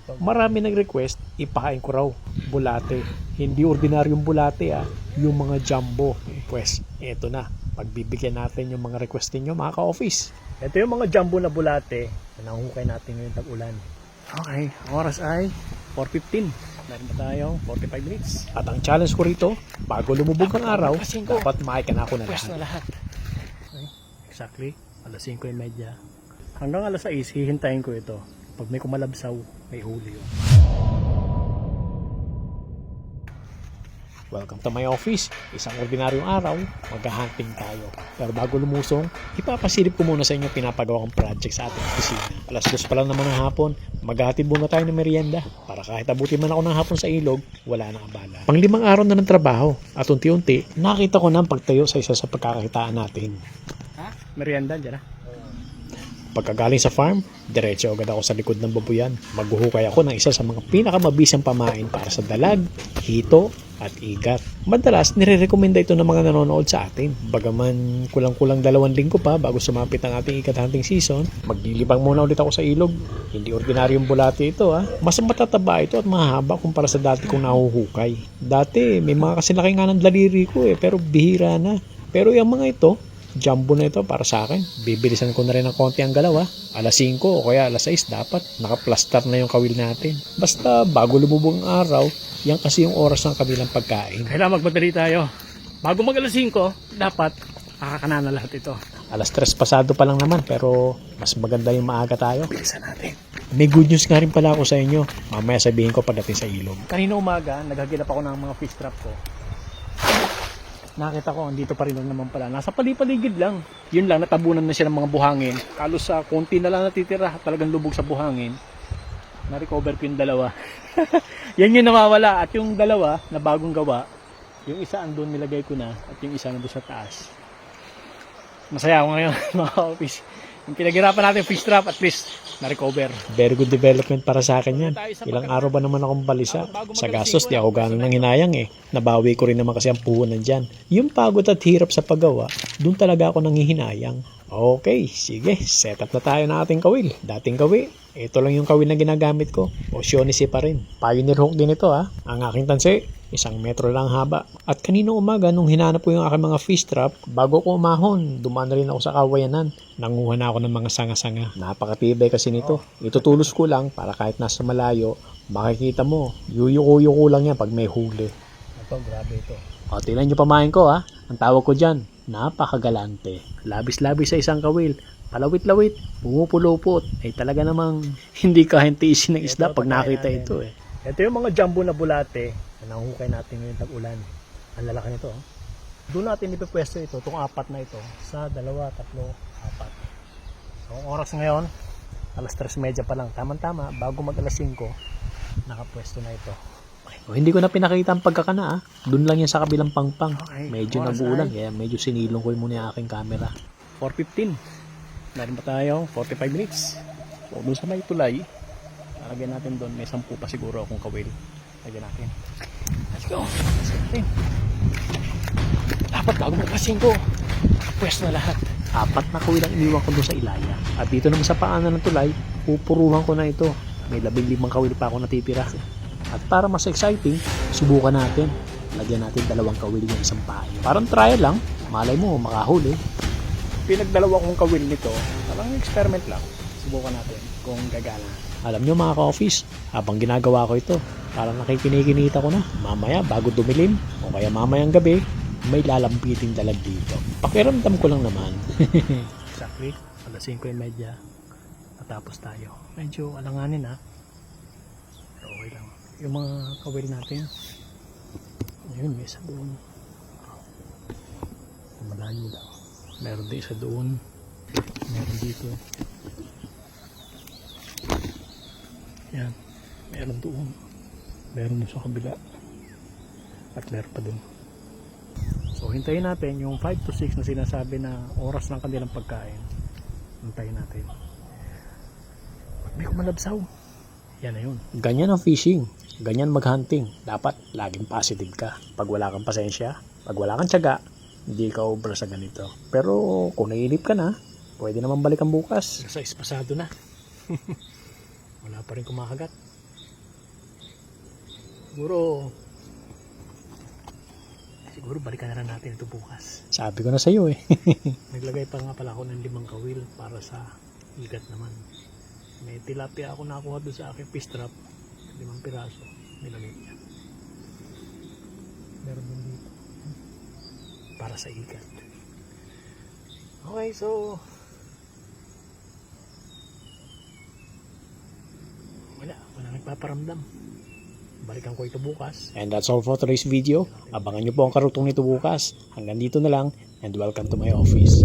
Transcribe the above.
Marami nag-request, ipakain ko raw bulate. Hindi ordinaryong bulate yung mga jumbo. Pues, eto na. Pagbibigyan natin yung mga request niyo mga ka-office. Ito yung mga jumbo na bulate na nanghukay natin ngayong tag-ulan. Okay, oras ay 4:15. Meron ba tayong 45 minutes? At ang challenge ko rito, bago lumubog ang araw, dapat maikan ako na lahat. Okay, exactly, alas 5:30. Hanggang alas 6, hihintayin ko ito. Pag may kumalabsaw, may huli yun. Welcome to my office. Isang ordinaryong araw, mag-hunting tayo. Pero bago lumusong, ipapasilip ko muna sa inyo pinapagawang project sa ating opisina. Alas 2 pa lang naman ng hapon, maghahatid muna tayo ng merienda. Para kahit abutin man ako ng hapon sa ilog, wala nang abala. Pang-5 araw na ng trabaho at unti-unti, nakita ko na ang pagtayo sa isa sa pagkakakitaan natin. Merienda, dyan Pagkagaling sa farm, diretso agad ako sa likod ng babuyan. Maghuhukay ako ng isa sa mga pinakamabisang pamain para sa dalag, hito, at igat. Madalas, nire-recommenda ito ng mga nanonood sa atin. Bagaman kulang-kulang 2 linggo pa bago sumapit ang ating ikat hunting season, maglilibang muna ulit ako sa ilog. Hindi ordinaryong bulate ito Mas matataba ito at mahaba kumpara sa dati kong nahuhukay. Dati, may mga kasilaki nga ng daliri ko pero bihira na. Pero yung mga ito, jumbo na ito para sa akin. Bibilisan ko na rin ng konti ang galaw Alas 5 o kaya alas 6 dapat nakaplastar na yung kawil natin. Basta bago lumubog ang araw, yan kasi yung oras ng kabilang pagkain. Kailangan magmadali tayo. Bago mag alas 5, dapat makakana na lahat ito. Alas 3 pasado pa lang naman pero mas maganda yung maaga tayo. Bilisan natin. May good news nga rin pala ako sa inyo. Mamaya sabihin ko pagdating sa ilog. Kanina umaga, naghagilap ako ng mga fish trap ko. Nakita ko, andito pa rin naman pala. Nasa palipaligid lang. Yun lang, natabunan na siya ng mga buhangin. Kalos sa konti na lang natitira. Talagang lubog sa buhangin. Na-recover ko yung 2. Yan yung nawawala. At yung 2 na bagong gawa, yung isa andun nilagay ko na. At yung isa nandun sa taas. Masaya ako ngayon, mga office. Yung pinaghirapan natin fish trap, at least na-recover. Very good development para sa akin yan. Ilang araw ba naman akong balisa? Sa gastos, di ako gano'n nang hinayang Nabawi ko rin naman kasi ang puhunan dyan. Yung pagod at hirap sa paggawa, dun talaga ako nanghihinayang. Okay, sige, set up na tayo ng ating kawil. Dating kawil, ito lang yung kawil na ginagamit ko. Oceanic pa rin. Pioneer hook din ito Ang aking tansi, 1 metro lang haba. At kanina umaga nung hinanap ko yung aking mga fish trap, bago ko umahon, dumaan na rin ako sa kawayanan. Nanguha na ako ng mga sanga-sanga. Napakatibay kasi nito. Itutulos ko lang para kahit nasa malayo, makikita mo, yuyuko-yuko lang yan pag may huli. Ito, grabe ito. O, tingnan nyo pamain ko Ang tawag ko dyan, napakagalante. Labis-labis sa isang kawil. Palawit-lawit, pumupulupot. Talaga namang hindi kahit tiisin ng isda pag nakita ito Ito yung mga jumbo na bulate na nanghukay natin ngayong tag-ulan. Ang lalaki nito Doon natin ipipwesto ito, itong 4 na ito, sa 2, 3, 4. So, ang oras ngayon, alas 3:30 pa lang. Tama-tama, bago mag alas 5, nakapwesto na ito. Okay. Hindi ko na pinakita ang pagkakana Doon lang yan sa kabilang pangpang. Okay. Medyo nag-uulan, kaya medyo sinilong ko muna yung aking camera. 4:15. Meron pa tayong 45 minutes. So, doon sa may tulay, lagyan natin doon. May 10 pa siguro akong kawil. Lagyan natin. Let's go. Dapat bago magpasin ko. Pwes na lahat. 4 na kawil ang iniwan ko doon sa ilaya. At dito naman sa paanan ng tulay, pupuruhan ko na ito. May 15 kawil pa ako natitira. At para mas exciting, subukan natin. Lagyan natin 2 kawil yung isang payo. Parang trial lang. Malay mo, makahuli. Pinagdalawa kong kawil nito. Parang experiment lang. Subukan natin kung gagana. Alam nyo mga ka-office, habang ginagawa ko ito, parang nakikinikinita ko na. Mamaya bago dumilim, o kaya mamayang gabi, may lalampiting dalag dito. Pakiramdam ko lang naman. Exactly, alas 5:30. Natapos tayo. Medyo alanganin Pero okay lang. Yung mga kawil natin, ayun, may isa doon. Malayo lang. Meron din isa doon. Meron dito. Yan. Meron doon. Meron doon sa kabila. At meron pa doon. So, hintayin natin yung 5 to 6 na sinasabi na oras ng kanilang pagkain. Hintayin natin. May kumalabsaw. Yan na yun. Ganyan ang fishing. Ganyan mag-hunting. Dapat laging positive ka. Pag wala kang pasensya, pag wala kang tiyaga, hindi ka obra sa ganito. Pero kung naiinip ka na, pwede naman balikan bukas. Sa espasado na. Wala pa rin kumakagat. Siguro balikan na lang natin ito bukas. Sabi ko na sa iyo eh. Naglagay pa nga pala ako ng 5 kawil para sa ikat naman. May tilapia ako nakuha doon sa aking fish trap. 5 piraso. Nilagay niya. Meron din dito. Para sa ikat. Okay, so wala nagpaparamdam. Balikan ko ito bukas. And that's all for today's video. Abangan nyo po ang karutong nito bukas. Hanggang dito na lang and welcome to my office.